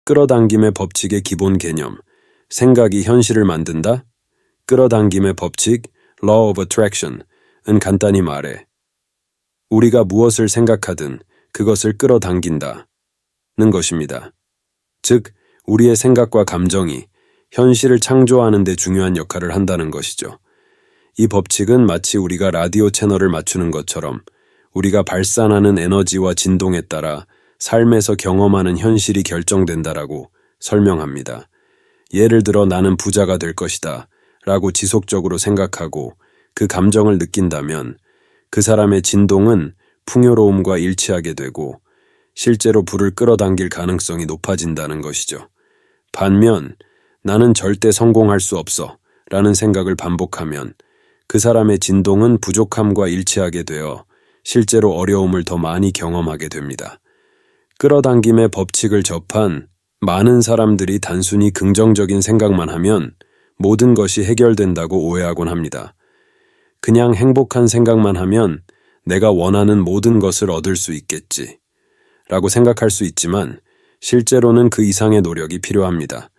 끌어당김의 법칙의 기본 개념, 생각이 현실을 만든다? 끌어당김의 법칙, Law of Attraction은 간단히 말해 우리가 무엇을 생각하든 그것을 끌어당긴다는 것입니다. 즉, 우리의 생각과 감정이 현실을 창조하는 데 중요한 역할을 한다는 것이죠. 이 법칙은 마치 우리가 라디오 채널을 맞추는 것처럼 우리가 발산하는 에너지와 진동에 따라 삶에서 경험하는 현실이 결정된다라고 설명합니다. 예를 들어 나는 부자가 될 것이다 라고 지속적으로 생각하고 그 감정을 느낀다면 그 사람의 진동은 풍요로움과 일치하게 되고 실제로 부를 끌어당길 가능성이 높아진다는 것이죠. 반면 나는 절대 성공할 수 없어 라는 생각을 반복하면 그 사람의 진동은 부족함과 일치하게 되어 실제로 어려움을 더 많이 경험하게 됩니다. 끌어당김의 법칙을 접한 많은 사람들이 단순히 긍정적인 생각만 하면 모든 것이 해결된다고 오해하곤 합니다. 그냥 행복한 생각만 하면 내가 원하는 모든 것을 얻을 수 있겠지 라고 생각할 수 있지만 실제로는 그 이상의 노력이 필요합니다.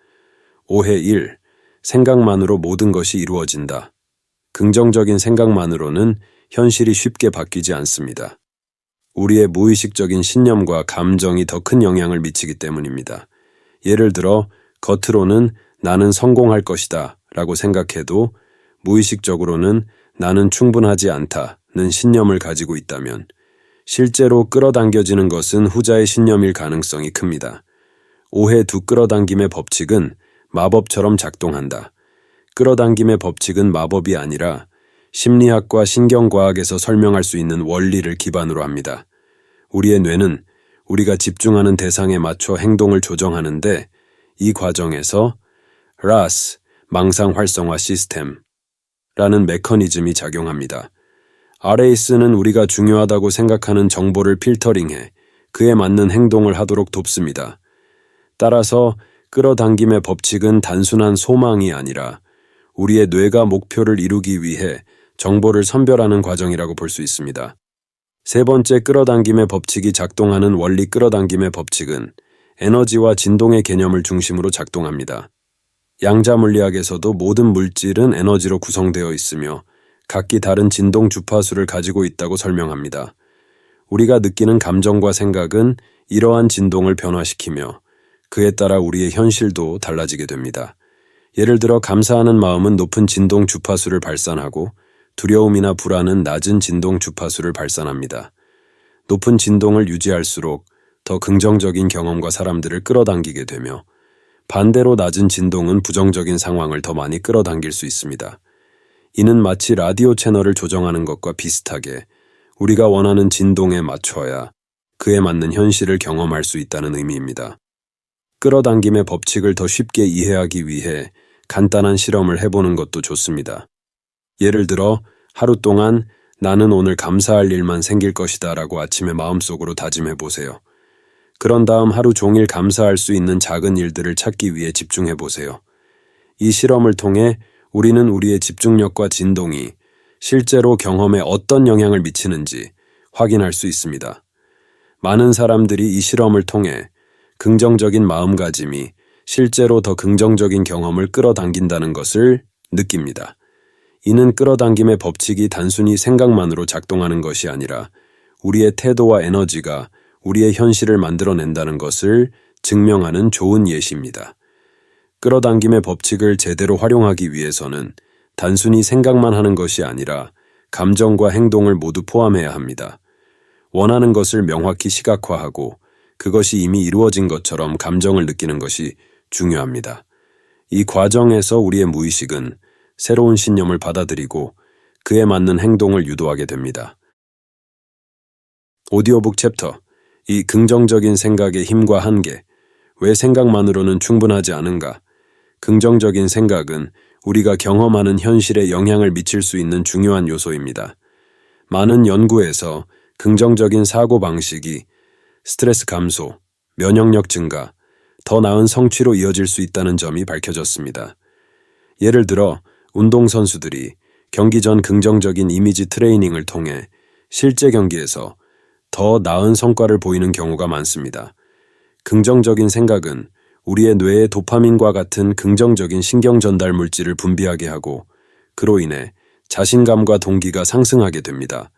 오해 1. 생각만으로 모든 것이 이루어진다. 긍정적인 생각만으로는 현실이 쉽게 바뀌지 않습니다. 우리의 무의식적인 신념과 감정이 더 큰 영향을 미치기 때문입니다. 예를 들어 겉으로는 나는 성공할 것이다 라고 생각해도 무의식적으로는 나는 충분하지 않다는 신념을 가지고 있다면 실제로 끌어당겨지는 것은 후자의 신념일 가능성이 큽니다. 오해 2. 끌어당김의 법칙은 마법처럼 작동한다. 끌어당김의 법칙은 마법이 아니라 심리학과 신경과학에서 설명할 수 있는 원리를 기반으로 합니다. 우리의 뇌는 우리가 집중하는 대상에 맞춰 행동을 조정하는데 이 과정에서 RAS, 망상 활성화 시스템 라는 메커니즘이 작용합니다. RAS는 우리가 중요하다고 생각하는 정보를 필터링해 그에 맞는 행동을 하도록 돕습니다. 따라서 끌어당김의 법칙은 단순한 소망이 아니라 우리의 뇌가 목표를 이루기 위해 정보를 선별하는 과정이라고 볼 수 있습니다. 세 번째, 끌어당김의 법칙이 작동하는 원리. 끌어당김의 법칙은 에너지와 진동의 개념을 중심으로 작동합니다. 양자 물리학에서도 모든 물질은 에너지로 구성되어 있으며 각기 다른 진동 주파수를 가지고 있다고 설명합니다. 우리가 느끼는 감정과 생각은 이러한 진동을 변화시키며 그에 따라 우리의 현실도 달라지게 됩니다. 예를 들어 감사하는 마음은 높은 진동 주파수를 발산하고 두려움이나 불안은 낮은 진동 주파수를 발산합니다. 높은 진동을 유지할수록 더 긍정적인 경험과 사람들을 끌어당기게 되며 반대로 낮은 진동은 부정적인 상황을 더 많이 끌어당길 수 있습니다. 이는 마치 라디오 채널을 조정하는 것과 비슷하게 우리가 원하는 진동에 맞춰야 그에 맞는 현실을 경험할 수 있다는 의미입니다. 끌어당김의 법칙을 더 쉽게 이해하기 위해 간단한 실험을 해보는 것도 좋습니다. 예를 들어 하루 동안 나는 오늘 감사할 일만 생길 것이다 라고 아침에 마음속으로 다짐해 보세요. 그런 다음 하루 종일 감사할 수 있는 작은 일들을 찾기 위해 집중해 보세요. 이 실험을 통해 우리는 우리의 집중력과 진동이 실제로 경험에 어떤 영향을 미치는지 확인할 수 있습니다. 많은 사람들이 이 실험을 통해 긍정적인 마음가짐이 실제로 더 긍정적인 경험을 끌어당긴다는 것을 느낍니다. 이는 끌어당김의 법칙이 단순히 생각만으로 작동하는 것이 아니라 우리의 태도와 에너지가 우리의 현실을 만들어낸다는 것을 증명하는 좋은 예시입니다. 끌어당김의 법칙을 제대로 활용하기 위해서는 단순히 생각만 하는 것이 아니라 감정과 행동을 모두 포함해야 합니다. 원하는 것을 명확히 시각화하고 그것이 이미 이루어진 것처럼 감정을 느끼는 것이 중요합니다. 이 과정에서 우리의 무의식은 새로운 신념을 받아들이고 그에 맞는 행동을 유도하게 됩니다. 오디오북 챕터, 이 긍정적인 생각의 힘과 한계, 왜 생각만으로는 충분하지 않은가? 긍정적인 생각은 우리가 경험하는 현실에 영향을 미칠 수 있는 중요한 요소입니다. 많은 연구에서 긍정적인 사고방식이 스트레스 감소, 면역력 증가, 더 나은 성취로 이어질 수 있다는 점이 밝혀졌습니다. 예를 들어 운동선수들이 경기 전 긍정적인 이미지 트레이닝을 통해 실제 경기에서 더 나은 성과를 보이는 경우가 많습니다. 긍정적인 생각은 우리의 뇌에 도파민과 같은 긍정적인 신경 전달 물질을 분비하게 하고 그로 인해 자신감과 동기가 상승하게 됩니다.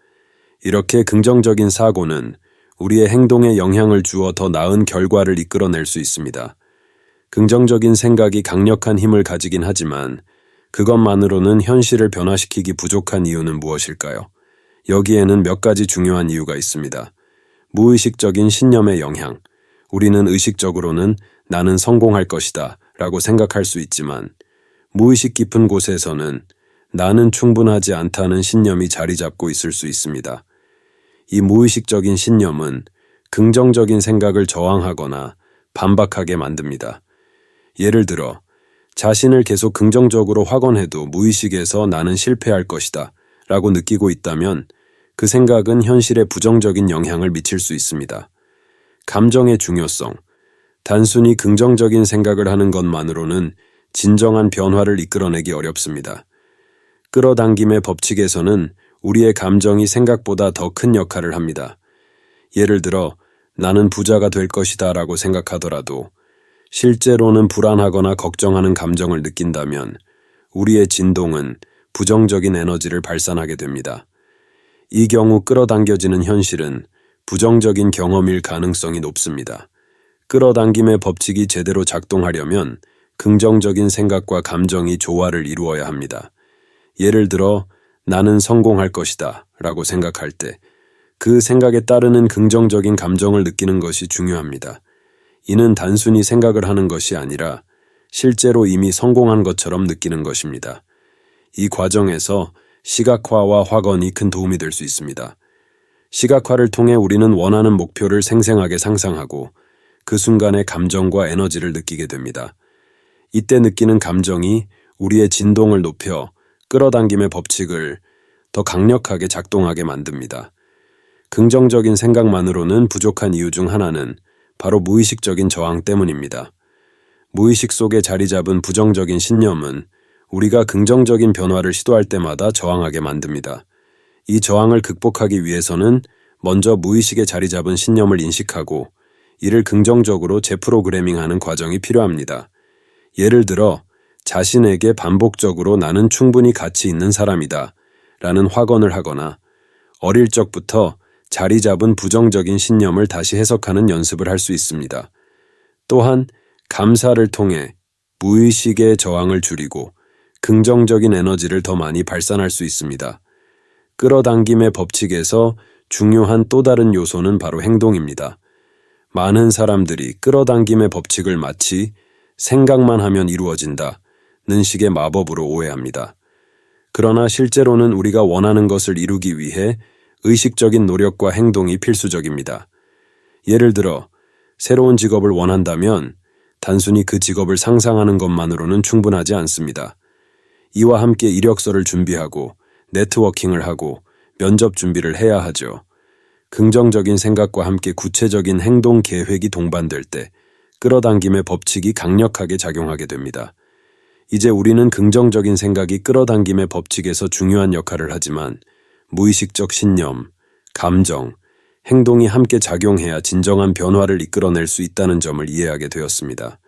이렇게 긍정적인 사고는 우리의 행동에 영향을 주어 더 나은 결과를 이끌어낼 수 있습니다. 긍정적인 생각이 강력한 힘을 가지긴 하지만 그것만으로는 현실을 변화시키기 부족한 이유는 무엇일까요? 여기에는 몇 가지 중요한 이유가 있습니다. 무의식적인 신념의 영향. 우리는 의식적으로는 나는 성공할 것이다 라고 생각할 수 있지만 무의식 깊은 곳에서는 나는 충분하지 않다는 신념이 자리 잡고 있을 수 있습니다. 이 무의식적인 신념은 긍정적인 생각을 저항하거나 반박하게 만듭니다. 예를 들어 자신을 계속 긍정적으로 확언해도 무의식에서 나는 실패할 것이다 라고 느끼고 있다면 그 생각은 현실에 부정적인 영향을 미칠 수 있습니다. 감정의 중요성. 단순히 긍정적인 생각을 하는 것만으로는 진정한 변화를 이끌어내기 어렵습니다. 끌어당김의 법칙에서는 우리의 감정이 생각보다 더 큰 역할을 합니다. 예를 들어 나는 부자가 될 것이다 라고 생각하더라도 실제로는 불안하거나 걱정하는 감정을 느낀다면 우리의 진동은 부정적인 에너지를 발산하게 됩니다. 이 경우 끌어당겨지는 현실은 부정적인 경험일 가능성이 높습니다. 끌어당김의 법칙이 제대로 작동하려면 긍정적인 생각과 감정이 조화를 이루어야 합니다. 예를 들어 나는 성공할 것이다 라고 생각할 때 그 생각에 따르는 긍정적인 감정을 느끼는 것이 중요합니다. 이는 단순히 생각을 하는 것이 아니라 실제로 이미 성공한 것처럼 느끼는 것입니다. 이 과정에서 시각화와 확언이 큰 도움이 될 수 있습니다. 시각화를 통해 우리는 원하는 목표를 생생하게 상상하고 그 순간의 감정과 에너지를 느끼게 됩니다. 이때 느끼는 감정이 우리의 진동을 높여 끌어당김의 법칙을 더 강력하게 작동하게 만듭니다. 긍정적인 생각만으로는 부족한 이유 중 하나는 바로 무의식적인 저항 때문입니다. 무의식 속에 자리 잡은 부정적인 신념은 우리가 긍정적인 변화를 시도할 때마다 저항하게 만듭니다. 이 저항을 극복하기 위해서는 먼저 무의식에 자리 잡은 신념을 인식하고 이를 긍정적으로 재프로그래밍하는 과정이 필요합니다. 예를 들어 자신에게 반복적으로 나는 충분히 가치 있는 사람이다 라는 확언을 하거나 어릴 적부터 자리 잡은 부정적인 신념을 다시 해석하는 연습을 할 수 있습니다. 또한 감사를 통해 무의식의 저항을 줄이고 긍정적인 에너지를 더 많이 발산할 수 있습니다. 끌어당김의 법칙에서 중요한 또 다른 요소는 바로 행동입니다. 많은 사람들이 끌어당김의 법칙을 마치 생각만 하면 이루어진다는 식의 마법으로 오해합니다. 그러나 실제로는 우리가 원하는 것을 이루기 위해 의식적인 노력과 행동이 필수적입니다. 예를 들어 새로운 직업을 원한다면 단순히 그 직업을 상상하는 것만으로는 충분하지 않습니다. 이와 함께 이력서를 준비하고 네트워킹을 하고 면접 준비를 해야 하죠. 긍정적인 생각과 함께 구체적인 행동 계획이 동반될 때 끌어당김의 법칙이 강력하게 작용하게 됩니다. 이제 우리는 긍정적인 생각이 끌어당김의 법칙에서 중요한 역할을 하지만 무의식적 신념, 감정, 행동이 함께 작용해야 진정한 변화를 이끌어낼 수 있다는 점을 이해하게 되었습니다.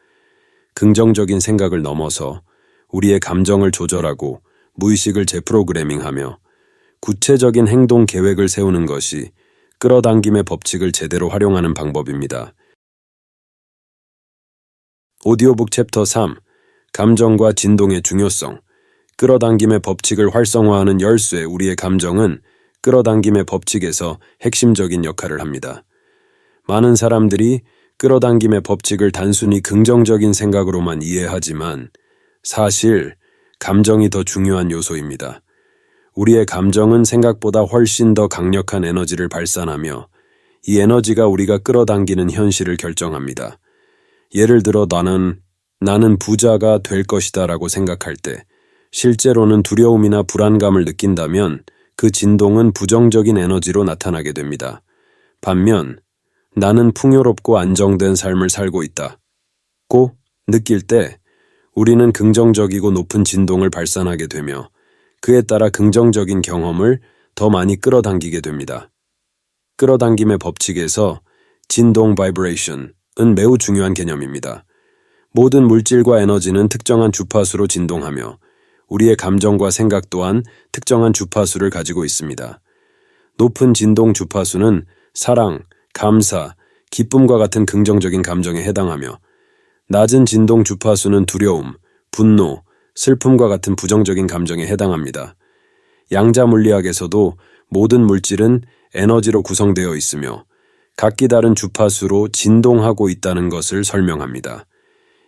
긍정적인 생각을 넘어서 우리의 감정을 조절하고 무의식을 재프로그래밍하며 구체적인 행동 계획을 세우는 것이 끌어당김의 법칙을 제대로 활용하는 방법입니다. 오디오북 챕터 3. 감정과 진동의 중요성. 끌어당김의 법칙을 활성화하는 열쇠. 우리의 감정은 끌어당김의 법칙에서 핵심적인 역할을 합니다. 많은 사람들이 끌어당김의 법칙을 단순히 긍정적인 생각으로만 이해하지만 사실 감정이 더 중요한 요소입니다. 우리의 감정은 생각보다 훨씬 더 강력한 에너지를 발산하며 이 에너지가 우리가 끌어당기는 현실을 결정합니다. 예를 들어 나는 부자가 될 것이다 라고 생각할 때 실제로는 두려움이나 불안감을 느낀다면 그 진동은 부정적인 에너지로 나타나게 됩니다. 반면 나는 풍요롭고 안정된 삶을 살고 있다고 느낄 때 우리는 긍정적이고 높은 진동을 발산하게 되며 그에 따라 긍정적인 경험을 더 많이 끌어당기게 됩니다. 끌어당김의 법칙에서 진동 (vibration은) 매우 중요한 개념입니다. 모든 물질과 에너지는 특정한 주파수로 진동하며 우리의 감정과 생각 또한 특정한 주파수를 가지고 있습니다. 높은 진동 주파수는 사랑, 감사, 기쁨과 같은 긍정적인 감정에 해당하며 낮은 진동 주파수는 두려움, 분노, 슬픔과 같은 부정적인 감정에 해당합니다. 양자 물리학에서도 모든 물질은 에너지로 구성되어 있으며 각기 다른 주파수로 진동하고 있다는 것을 설명합니다.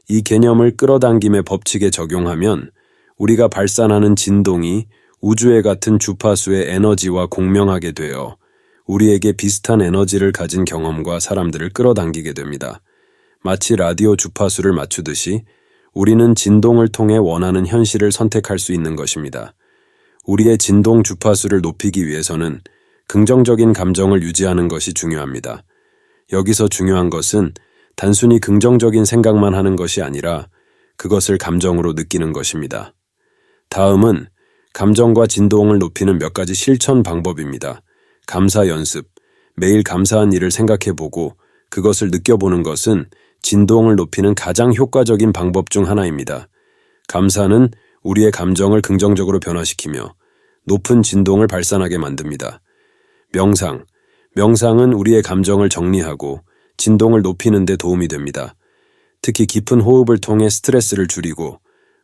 이 개념을 끌어당김의 법칙에 적용하면 우리가 발산하는 진동이 우주의 같은 주파수의 에너지와 공명하게 되어 우리에게 비슷한 에너지를 가진 경험과 사람들을 끌어당기게 됩니다. 마치 라디오 주파수를 맞추듯이 우리는 진동을 통해 원하는 현실을 선택할 수 있는 것입니다. 우리의 진동 주파수를 높이기 위해서는 긍정적인 감정을 유지하는 것이 중요합니다. 여기서 중요한 것은 단순히 긍정적인 생각만 하는 것이 아니라 그것을 감정으로 느끼는 것입니다. 다음은 감정과 진동을 높이는 몇 가지 실천 방법입니다. 감사 연습. 매일 감사한 일을 생각해보고 그것을 느껴보는 것은 진동을 높이는 가장 효과적인 방법 중 하나입니다. 감사는 우리의 감정을 긍정적으로 변화시키며 높은 진동을 발산하게 만듭니다. 명상. 명상은 우리의 감정을 정리하고 진동을 높이는 데 도움이 됩니다. 특히 깊은 호흡을 통해 스트레스를 줄이고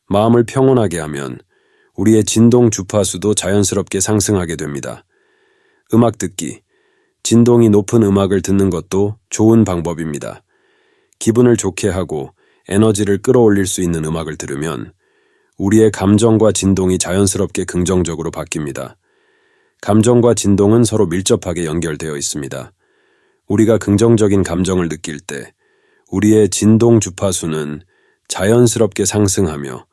마음을 평온하게 하면 우리의 진동 주파수도 자연스럽게 상승하게 됩니다. 음악 듣기. 진동이 높은 음악을 듣는 것도 좋은 방법입니다. 기분을 좋게 하고 에너지를 끌어올릴 수 있는 음악을 들으면 우리의 감정과 진동이 자연스럽게 긍정적으로 바뀝니다. 감정과 진동은 서로 밀접하게 연결되어 있습니다. 우리가 긍정적인 감정을 느낄 때 우리의 진동 주파수는 자연스럽게 상승하며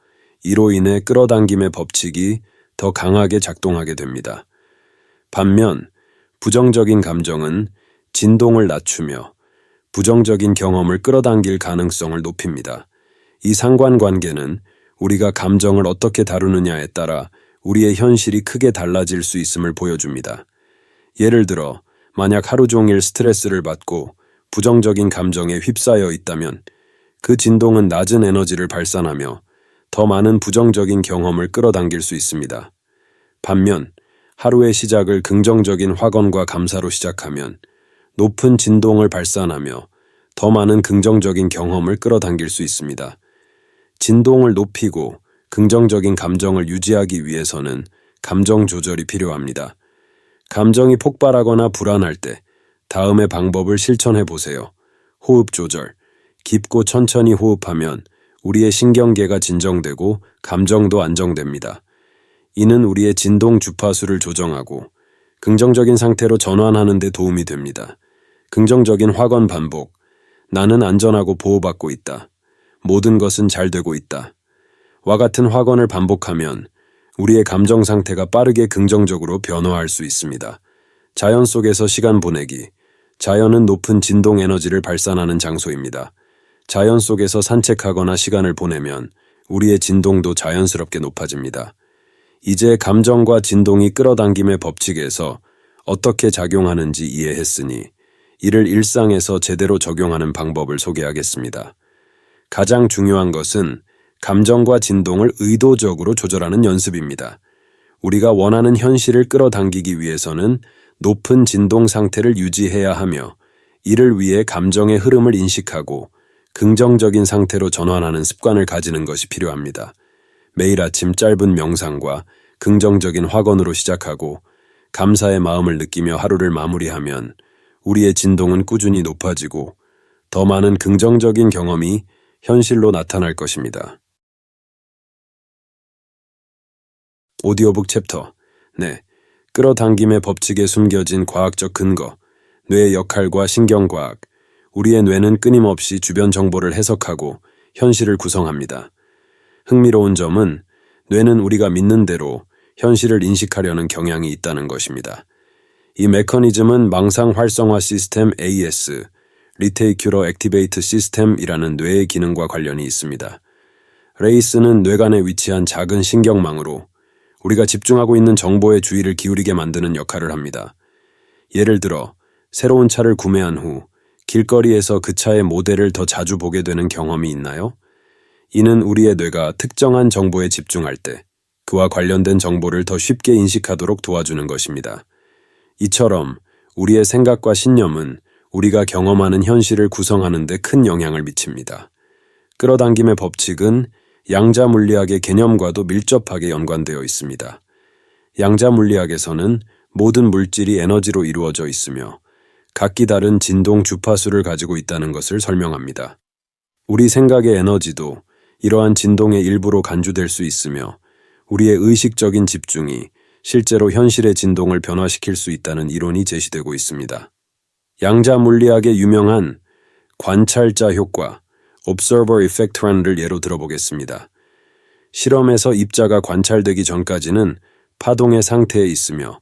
이로 인해 끌어당김의 법칙이 더 강하게 작동하게 됩니다. 반면 부정적인 감정은 진동을 낮추며 부정적인 경험을 끌어당길 가능성을 높입니다. 이 상관관계는 우리가 감정을 어떻게 다루느냐에 따라 우리의 현실이 크게 달라질 수 있음을 보여줍니다. 예를 들어, 만약 하루 종일 스트레스를 받고 부정적인 감정에 휩싸여 있다면 그 진동은 낮은 에너지를 발산하며 더 많은 부정적인 경험을 끌어당길 수 있습니다. 반면 하루의 시작을 긍정적인 확언과 감사로 시작하면 높은 진동을 발산하며 더 많은 긍정적인 경험을 끌어당길 수 있습니다. 진동을 높이고 긍정적인 감정을 유지하기 위해서는 감정 조절이 필요합니다. 감정이 폭발하거나 불안할 때 다음의 방법을 실천해 보세요. 호흡 조절. 깊고 천천히 호흡하면 우리의 신경계가 진정되고 감정도 안정됩니다. 이는 우리의 진동 주파수를 조정하고 긍정적인 상태로 전환하는 데 도움이 됩니다. 긍정적인 확언 반복. 나는 안전하고 보호받고 있다. 모든 것은 잘 되고 있다. 와 같은 확언을 반복하면 우리의 감정 상태가 빠르게 긍정적으로 변화할 수 있습니다. 자연 속에서 시간 보내기. 자연은 높은 진동 에너지를 발산하는 장소입니다. 자연 속에서 산책하거나 시간을 보내면 우리의 진동도 자연스럽게 높아집니다. 이제 감정과 진동이 끌어당김의 법칙에서 어떻게 작용하는지 이해했으니 이를 일상에서 제대로 적용하는 방법을 소개하겠습니다. 가장 중요한 것은 감정과 진동을 의도적으로 조절하는 연습입니다. 우리가 원하는 현실을 끌어당기기 위해서는 높은 진동 상태를 유지해야 하며 이를 위해 감정의 흐름을 인식하고 긍정적인 상태로 전환하는 습관을 가지는 것이 필요합니다. 매일 아침 짧은 명상과 긍정적인 확언으로 시작하고 감사의 마음을 느끼며 하루를 마무리하면 우리의 진동은 꾸준히 높아지고 더 많은 긍정적인 경험이 현실로 나타날 것입니다. 오디오북 챕터. 네. 끌어당김의 법칙에 숨겨진 과학적 근거. 뇌의 역할과 신경과학. 우리의 뇌는 끊임없이 주변 정보를 해석하고 현실을 구성합니다. 흥미로운 점은 뇌는 우리가 믿는 대로 현실을 인식하려는 경향이 있다는 것입니다. 이 메커니즘은 망상 활성화 시스템 AS, Reticular Activate System이라는 뇌의 기능과 관련이 있습니다. 레이스는 뇌간에 위치한 작은 신경망으로 우리가 집중하고 있는 정보에 주의를 기울이게 만드는 역할을 합니다. 예를 들어, 새로운 차를 구매한 후 길거리에서 그 차의 모델을 더 자주 보게 되는 경험이 있나요? 이는 우리의 뇌가 특정한 정보에 집중할 때 그와 관련된 정보를 더 쉽게 인식하도록 도와주는 것입니다. 이처럼 우리의 생각과 신념은 우리가 경험하는 현실을 구성하는 데 큰 영향을 미칩니다. 끌어당김의 법칙은 양자 물리학의 개념과도 밀접하게 연관되어 있습니다. 양자 물리학에서는 모든 물질이 에너지로 이루어져 있으며 각기 다른 진동 주파수를 가지고 있다는 것을 설명합니다. 우리 생각의 에너지도 이러한 진동의 일부로 간주될 수 있으며 우리의 의식적인 집중이 실제로 현실의 진동을 변화시킬 수 있다는 이론이 제시되고 있습니다. 양자 물리학의 유명한 관찰자 효과, Observer Effect라는 예로 들어보겠습니다. 실험에서 입자가 관찰되기 전까지는 파동의 상태에 있으며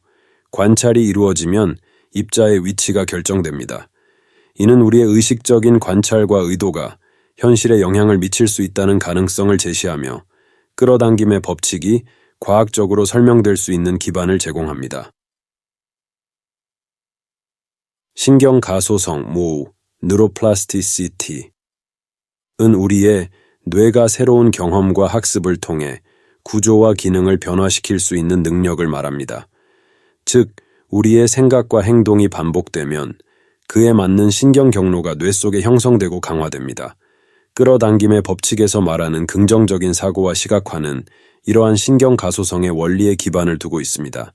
관찰이 이루어지면 입자의 위치가 결정됩니다. 이는 우리의 의식적인 관찰과 의도가 현실에 영향을 미칠 수 있다는 가능성을 제시하며 끌어당김의 법칙이 과학적으로 설명될 수 있는 기반을 제공합니다. 신경 가소성, Neuroplasticity 은 우리의 뇌가 새로운 경험과 학습을 통해 구조와 기능을 변화시킬 수 있는 능력을 말합니다. 즉, 우리의 생각과 행동이 반복되면 그에 맞는 신경 경로가 뇌 속에 형성되고 강화됩니다. 끌어당김의 법칙에서 말하는 긍정적인 사고와 시각화는 이러한 신경 가소성의 원리에 기반을 두고 있습니다.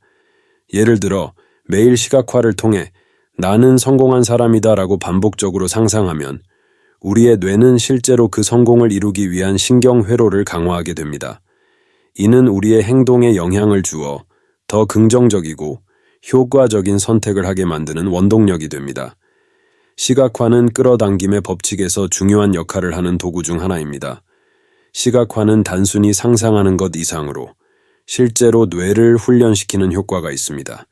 예를 들어, 매일 시각화를 통해 나는 성공한 사람이다 라고 반복적으로 상상하면 우리의 뇌는 실제로 그 성공을 이루기 위한 신경 회로를 강화하게 됩니다. 이는 우리의 행동에 영향을 주어 더 긍정적이고 효과적인 선택을 하게 만드는 원동력이 됩니다. 시각화는 끌어당김의 법칙에서 중요한 역할을 하는 도구 중 하나입니다. 시각화는 단순히 상상하는 것 이상으로 실제로 뇌를 훈련시키는 효과가 있습니다.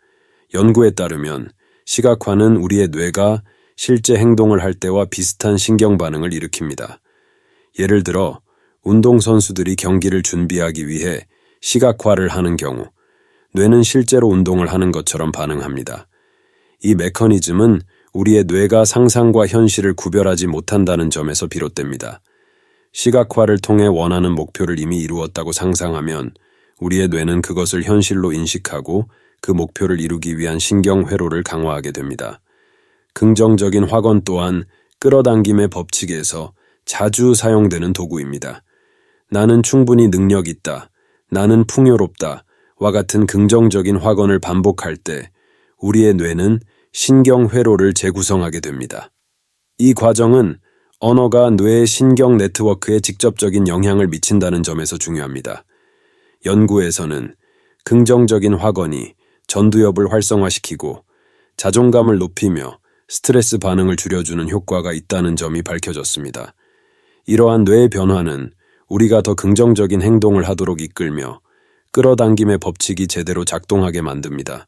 연구에 따르면 시각화는 우리의 뇌가 실제 행동을 할 때와 비슷한 신경 반응을 일으킵니다. 예를 들어, 운동선수들이 경기를 준비하기 위해 시각화를 하는 경우, 뇌는 실제로 운동을 하는 것처럼 반응합니다. 이 메커니즘은 우리의 뇌가 상상과 현실을 구별하지 못한다는 점에서 비롯됩니다. 시각화를 통해 원하는 목표를 이미 이루었다고 상상하면 우리의 뇌는 그것을 현실로 인식하고 그 목표를 이루기 위한 신경 회로를 강화하게 됩니다. 긍정적인 확언 또한 끌어당김의 법칙에서 자주 사용되는 도구입니다. 나는 충분히 능력 있다, 나는 풍요롭다 와 같은 긍정적인 확언을 반복할 때 우리의 뇌는 신경 회로를 재구성하게 됩니다. 이 과정은 언어가 뇌의 신경 네트워크에 직접적인 영향을 미친다는 점에서 중요합니다. 연구에서는 긍정적인 확언이 전두엽을 활성화시키고 자존감을 높이며 스트레스 반응을 줄여주는 효과가 있다는 점이 밝혀졌습니다. 이러한 뇌의 변화는 우리가 더 긍정적인 행동을 하도록 이끌며 끌어당김의 법칙이 제대로 작동하게 만듭니다.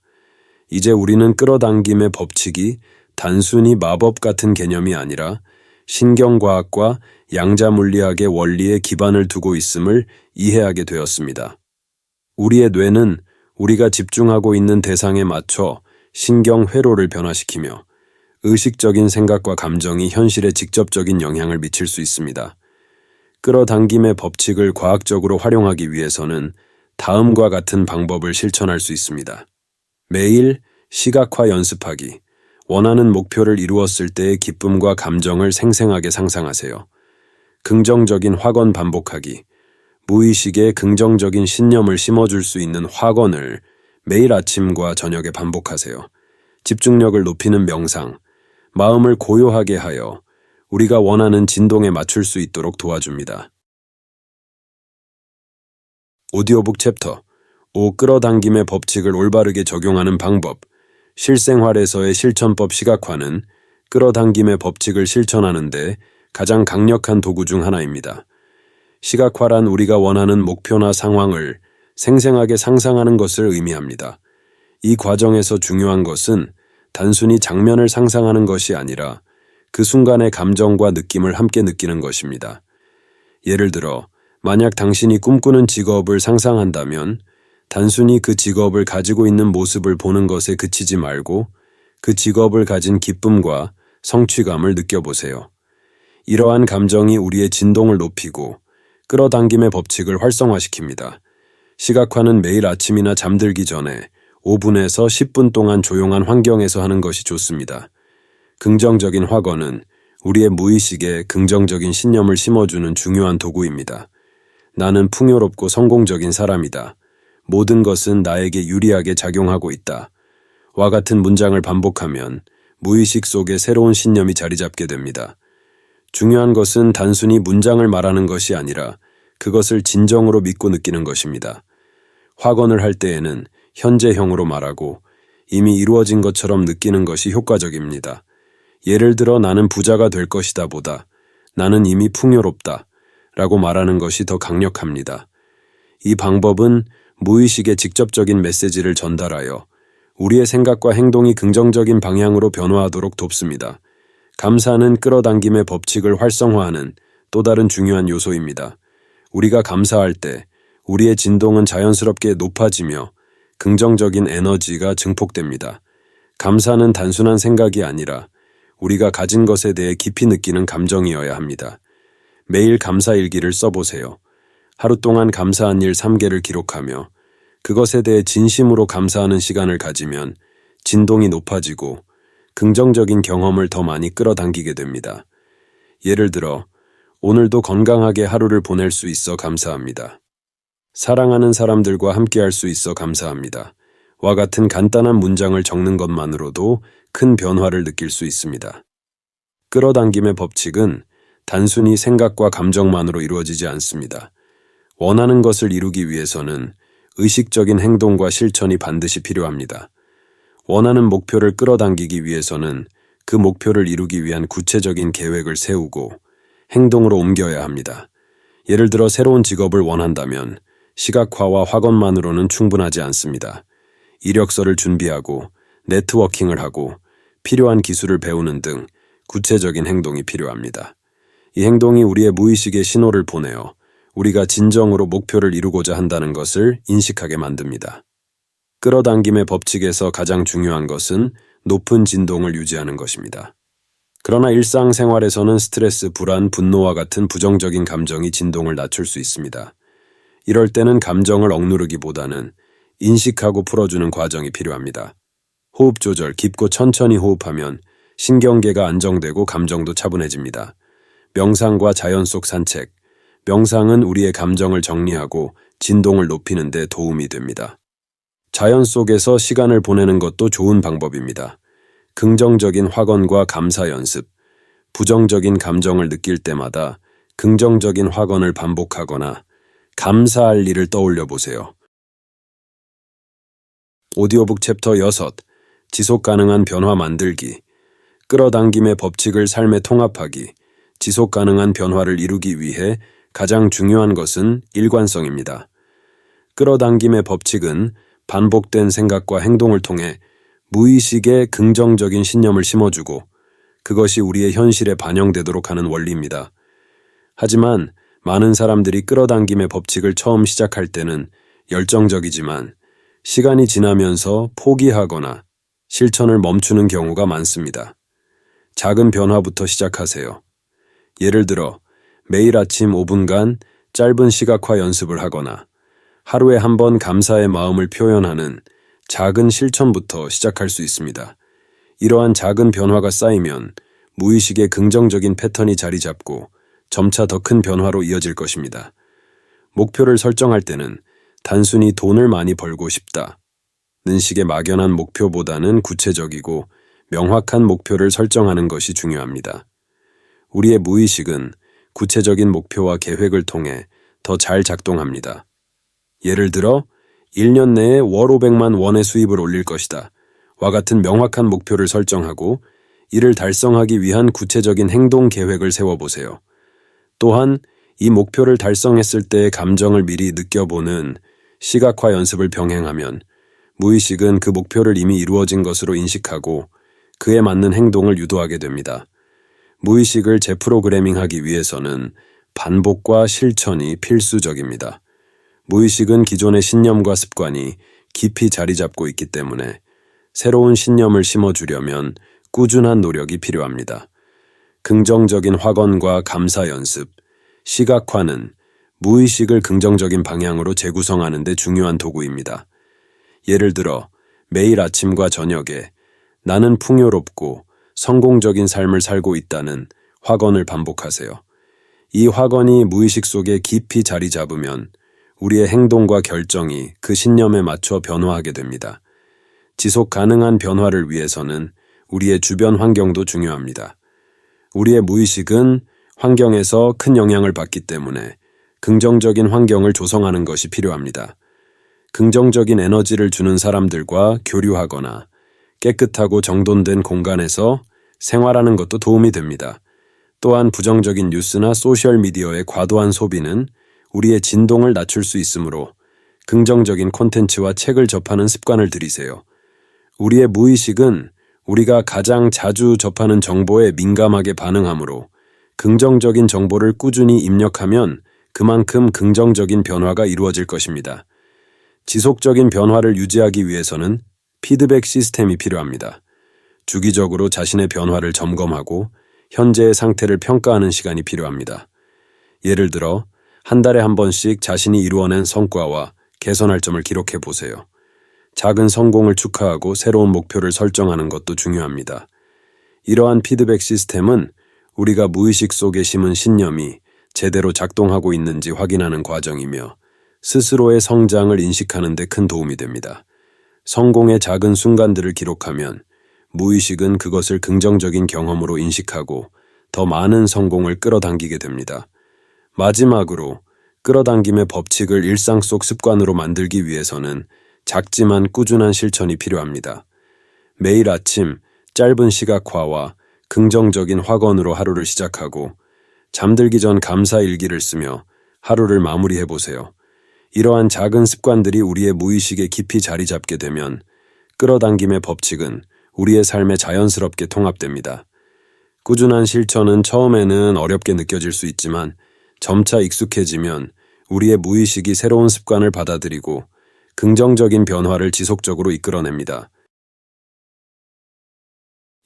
이제 우리는 끌어당김의 법칙이 단순히 마법 같은 개념이 아니라 신경과학과 양자물리학의 원리에 기반을 두고 있음을 이해하게 되었습니다. 우리의 뇌는 우리가 집중하고 있는 대상에 맞춰 신경 회로를 변화시키며 의식적인 생각과 감정이 현실에 직접적인 영향을 미칠 수 있습니다. 끌어당김의 법칙을 과학적으로 활용하기 위해서는 다음과 같은 방법을 실천할 수 있습니다. 매일 시각화 연습하기. 원하는 목표를 이루었을 때의 기쁨과 감정을 생생하게 상상하세요. 긍정적인 확언 반복하기. 무의식에 긍정적인 신념을 심어줄 수 있는 확언을 매일 아침과 저녁에 반복하세요. 집중력을 높이는 명상. 마음을 고요하게 하여 우리가 원하는 진동에 맞출 수 있도록 도와줍니다. 오디오북 챕터 5. 끌어당김의 법칙을 올바르게 적용하는 방법. 실생활에서의 실천법. 시각화는 끌어당김의 법칙을 실천하는 데 가장 강력한 도구 중 하나입니다. 시각화란 우리가 원하는 목표나 상황을 생생하게 상상하는 것을 의미합니다. 이 과정에서 중요한 것은 단순히 장면을 상상하는 것이 아니라 그 순간의 감정과 느낌을 함께 느끼는 것입니다. 예를 들어, 만약 당신이 꿈꾸는 직업을 상상한다면 단순히 그 직업을 가지고 있는 모습을 보는 것에 그치지 말고 그 직업을 가진 기쁨과 성취감을 느껴보세요. 이러한 감정이 우리의 진동을 높이고 끌어당김의 법칙을 활성화시킵니다. 시각화는 매일 아침이나 잠들기 전에 5분에서 10분 동안 조용한 환경에서 하는 것이 좋습니다. 긍정적인 확언은 우리의 무의식에 긍정적인 신념을 심어주는 중요한 도구입니다. 나는 풍요롭고 성공적인 사람이다. 모든 것은 나에게 유리하게 작용하고 있다. 와 같은 문장을 반복하면 무의식 속에 새로운 신념이 자리 잡게 됩니다. 중요한 것은 단순히 문장을 말하는 것이 아니라 그것을 진정으로 믿고 느끼는 것입니다. 확언을 할 때에는 현재형으로 말하고 이미 이루어진 것처럼 느끼는 것이 효과적입니다. 예를 들어 나는 부자가 될 것이다 보다 나는 이미 풍요롭다 라고 말하는 것이 더 강력합니다. 이 방법은 무의식에 직접적인 메시지를 전달하여 우리의 생각과 행동이 긍정적인 방향으로 변화하도록 돕습니다. 감사는 끌어당김의 법칙을 활성화하는 또 다른 중요한 요소입니다. 우리가 감사할 때 우리의 진동은 자연스럽게 높아지며 긍정적인 에너지가 증폭됩니다. 감사는 단순한 생각이 아니라 우리가 가진 것에 대해 깊이 느끼는 감정이어야 합니다. 매일 감사 일기를 써보세요. 하루 동안 감사한 일 3개를 기록하며 그것에 대해 진심으로 감사하는 시간을 가지면 진동이 높아지고 긍정적인 경험을 더 많이 끌어당기게 됩니다. 예를 들어, 오늘도 건강하게 하루를 보낼 수 있어 감사합니다. 사랑하는 사람들과 함께할 수 있어 감사합니다. 와 같은 간단한 문장을 적는 것만으로도 큰 변화를 느낄 수 있습니다. 끌어당김의 법칙은 단순히 생각과 감정만으로 이루어지지 않습니다. 원하는 것을 이루기 위해서는 의식적인 행동과 실천이 반드시 필요합니다. 원하는 목표를 끌어당기기 위해서는 그 목표를 이루기 위한 구체적인 계획을 세우고 행동으로 옮겨야 합니다. 예를 들어 새로운 직업을 원한다면 시각화와 확언만으로는 충분하지 않습니다. 이력서를 준비하고 네트워킹을 하고 필요한 기술을 배우는 등 구체적인 행동이 필요합니다. 이 행동이 우리의 무의식에 신호를 보내어 우리가 진정으로 목표를 이루고자 한다는 것을 인식하게 만듭니다. 끌어당김의 법칙에서 가장 중요한 것은 높은 진동을 유지하는 것입니다. 그러나 일상생활에서는 스트레스, 불안, 분노와 같은 부정적인 감정이 진동을 낮출 수 있습니다. 이럴 때는 감정을 억누르기보다는 인식하고 풀어주는 과정이 필요합니다. 호흡 조절, 깊고 천천히 호흡하면 신경계가 안정되고 감정도 차분해집니다. 명상과 자연 속 산책. 명상은 우리의 감정을 정리하고 진동을 높이는 데 도움이 됩니다. 자연 속에서 시간을 보내는 것도 좋은 방법입니다. 긍정적인 확언과 감사 연습. 부정적인 감정을 느낄 때마다 긍정적인 확언을 반복하거나 감사할 일을 떠올려 보세요. 오디오북 챕터 6. 지속 가능한 변화 만들기. 끌어당김의 법칙을 삶에 통합하기. 지속 가능한 변화를 이루기 위해 가장 중요한 것은 일관성입니다. 끌어당김의 법칙은 반복된 생각과 행동을 통해 무의식에 긍정적인 신념을 심어주고 그것이 우리의 현실에 반영되도록 하는 원리입니다. 하지만 많은 사람들이 끌어당김의 법칙을 처음 시작할 때는 열정적이지만 시간이 지나면서 포기하거나 실천을 멈추는 경우가 많습니다. 작은 변화부터 시작하세요. 예를 들어 매일 아침 5분간 짧은 시각화 연습을 하거나 하루에 한 번 감사의 마음을 표현하는 작은 실천부터 시작할 수 있습니다. 이러한 작은 변화가 쌓이면 무의식의 긍정적인 패턴이 자리 잡고 점차 더 큰 변화로 이어질 것입니다. 목표를 설정할 때는 단순히 돈을 많이 벌고 싶다는 식의 막연한 목표보다는 구체적이고 명확한 목표를 설정하는 것이 중요합니다. 우리의 무의식은 구체적인 목표와 계획을 통해 더 잘 작동합니다. 예를 들어 1년 내에 월 500만 원의 수입을 올릴 것이다. 와 같은 명확한 목표를 설정하고 이를 달성하기 위한 구체적인 행동 계획을 세워보세요. 또한 이 목표를 달성했을 때의 감정을 미리 느껴보는 시각화 연습을 병행하면 무의식은 그 목표를 이미 이루어진 것으로 인식하고 그에 맞는 행동을 유도하게 됩니다. 무의식을 재프로그래밍하기 위해서는 반복과 실천이 필수적입니다. 무의식은 기존의 신념과 습관이 깊이 자리 잡고 있기 때문에 새로운 신념을 심어주려면 꾸준한 노력이 필요합니다. 긍정적인 확언과 감사 연습, 시각화는 무의식을 긍정적인 방향으로 재구성하는 데 중요한 도구입니다. 예를 들어 매일 아침과 저녁에 나는 풍요롭고 성공적인 삶을 살고 있다는 확언을 반복하세요. 이 확언이 무의식 속에 깊이 자리 잡으면 우리의 행동과 결정이 그 신념에 맞춰 변화하게 됩니다. 지속 가능한 변화를 위해서는 우리의 주변 환경도 중요합니다. 우리의 무의식은 환경에서 큰 영향을 받기 때문에 긍정적인 환경을 조성하는 것이 필요합니다. 긍정적인 에너지를 주는 사람들과 교류하거나 깨끗하고 정돈된 공간에서 생활하는 것도 도움이 됩니다. 또한 부정적인 뉴스나 소셜미디어의 과도한 소비는 우리의 진동을 낮출 수 있으므로 긍정적인 콘텐츠와 책을 접하는 습관을 들이세요. 우리의 무의식은 우리가 가장 자주 접하는 정보에 민감하게 반응하므로 긍정적인 정보를 꾸준히 입력하면 그만큼 긍정적인 변화가 이루어질 것입니다. 지속적인 변화를 유지하기 위해서는 피드백 시스템이 필요합니다. 주기적으로 자신의 변화를 점검하고 현재의 상태를 평가하는 시간이 필요합니다. 예를 들어 한 달에 한 번씩 자신이 이루어낸 성과와 개선할 점을 기록해 보세요. 작은 성공을 축하하고 새로운 목표를 설정하는 것도 중요합니다. 이러한 피드백 시스템은 우리가 무의식 속에 심은 신념이 제대로 작동하고 있는지 확인하는 과정이며 스스로의 성장을 인식하는 데 큰 도움이 됩니다. 성공의 작은 순간들을 기록하면 무의식은 그것을 긍정적인 경험으로 인식하고 더 많은 성공을 끌어당기게 됩니다. 마지막으로 끌어당김의 법칙을 일상 속 습관으로 만들기 위해서는 작지만 꾸준한 실천이 필요합니다. 매일 아침 짧은 시각화와 긍정적인 확언으로 하루를 시작하고 잠들기 전 감사 일기를 쓰며 하루를 마무리해 보세요. 이러한 작은 습관들이 우리의 무의식에 깊이 자리 잡게 되면 끌어당김의 법칙은 우리의 삶에 자연스럽게 통합됩니다. 꾸준한 실천은 처음에는 어렵게 느껴질 수 있지만 점차 익숙해지면 우리의 무의식이 새로운 습관을 받아들이고 긍정적인 변화를 지속적으로 이끌어냅니다.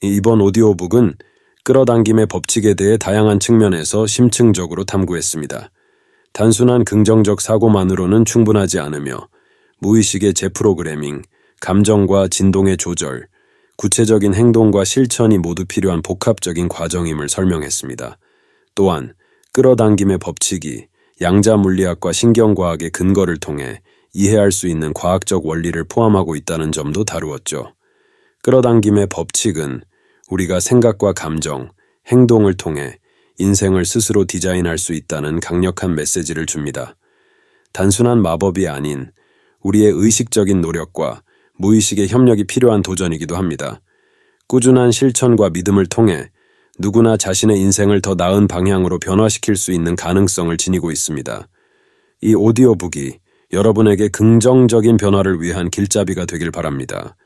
이번 오디오북은 끌어당김의 법칙에 대해 다양한 측면에서 심층적으로 탐구했습니다. 단순한 긍정적 사고만으로는 충분하지 않으며 무의식의 재프로그래밍, 감정과 진동의 조절, 구체적인 행동과 실천이 모두 필요한 복합적인 과정임을 설명했습니다. 또한 끌어당김의 법칙이 양자 물리학과 신경과학의 근거를 통해 이해할 수 있는 과학적 원리를 포함하고 있다는 점도 다루었죠. 끌어당김의 법칙은 우리가 생각과 감정, 행동을 통해 인생을 스스로 디자인할 수 있다는 강력한 메시지를 줍니다. 단순한 마법이 아닌 우리의 의식적인 노력과 무의식의 협력이 필요한 도전이기도 합니다. 꾸준한 실천과 믿음을 통해 누구나 자신의 인생을 더 나은 방향으로 변화시킬 수 있는 가능성을 지니고 있습니다. 이 오디오북이 여러분에게 긍정적인 변화를 위한 길잡이가 되길 바랍니다.